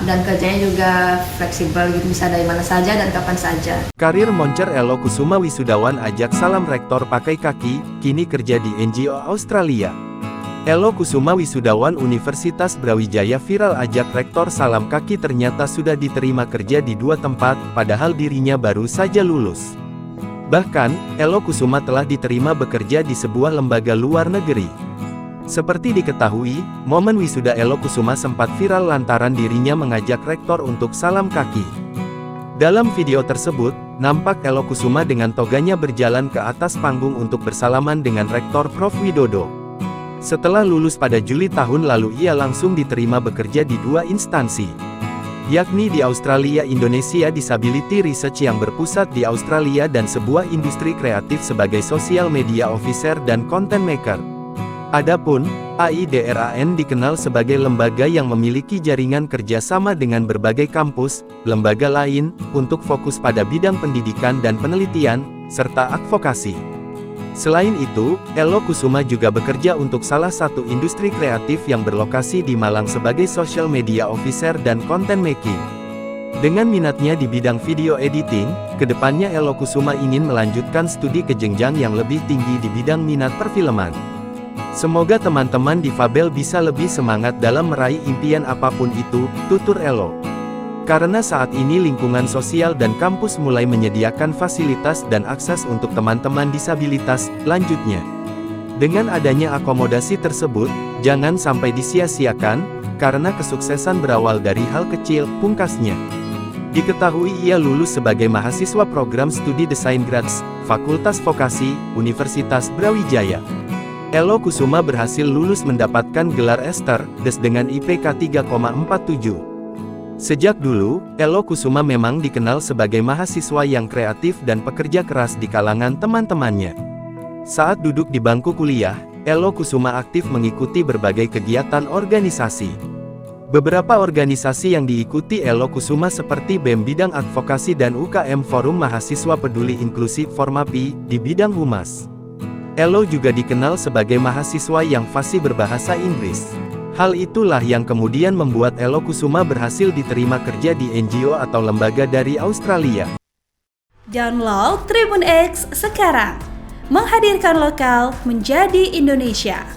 dan kerjanya juga fleksibel gitu, bisa dari mana saja dan kapan saja. Karir moncer Elo Kusuma wisudawan ajak salam rektor pakai kaki, kini kerja di NGO Australia. Elo Kusuma wisudawan Universitas Brawijaya viral ajak rektor salam kaki ternyata sudah diterima kerja di 2 tempat, padahal dirinya baru saja lulus. Bahkan, Elo Kusuma telah diterima bekerja di sebuah lembaga luar negeri. Seperti diketahui, momen wisuda Elo Kusuma sempat viral lantaran dirinya mengajak rektor untuk salam kaki. Dalam video tersebut, nampak Elo Kusuma dengan toganya berjalan ke atas panggung untuk bersalaman dengan Rektor Prof Widodo. Setelah lulus pada Juli tahun lalu ia langsung diterima bekerja di 2 instansi, yakni di Australia Indonesia Disability Research yang berpusat di Australia dan sebuah industri kreatif sebagai social media officer dan content maker. Adapun, AIDRAN dikenal sebagai lembaga yang memiliki jaringan kerjasama dengan berbagai kampus, lembaga lain, untuk fokus pada bidang pendidikan dan penelitian, serta advokasi. Selain itu, Elo Kusuma juga bekerja untuk salah satu industri kreatif yang berlokasi di Malang sebagai social media officer dan content making. Dengan minatnya di bidang video editing, kedepannya Elo Kusuma ingin melanjutkan studi ke jenjang yang lebih tinggi di bidang minat perfilman. Semoga teman-teman difabel bisa lebih semangat dalam meraih impian apapun itu, tutur Elo. Karena saat ini lingkungan sosial dan kampus mulai menyediakan fasilitas dan akses untuk teman-teman disabilitas, lanjutnya. Dengan adanya akomodasi tersebut, jangan sampai disia-siakan, karena kesuksesan berawal dari hal kecil, pungkasnya. Diketahui ia lulus sebagai mahasiswa program studi desain Graz, Fakultas Vokasi, Universitas Brawijaya. Elo Kusuma berhasil lulus mendapatkan gelar Ester Des dengan IPK 3,47. Sejak dulu, Elo Kusuma memang dikenal sebagai mahasiswa yang kreatif dan pekerja keras di kalangan teman-temannya. Saat duduk di bangku kuliah, Elo Kusuma aktif mengikuti berbagai kegiatan organisasi. Beberapa organisasi yang diikuti Elo Kusuma seperti BEM bidang advokasi dan UKM Forum Mahasiswa Peduli Inklusif Formapi di bidang humas. Elo juga dikenal sebagai mahasiswa yang fasih berbahasa Inggris. Hal itulah yang kemudian membuat Elo Kusuma berhasil diterima kerja di NGO atau lembaga dari Australia. Download Tribun X sekarang, menghadirkan lokal menjadi Indonesia.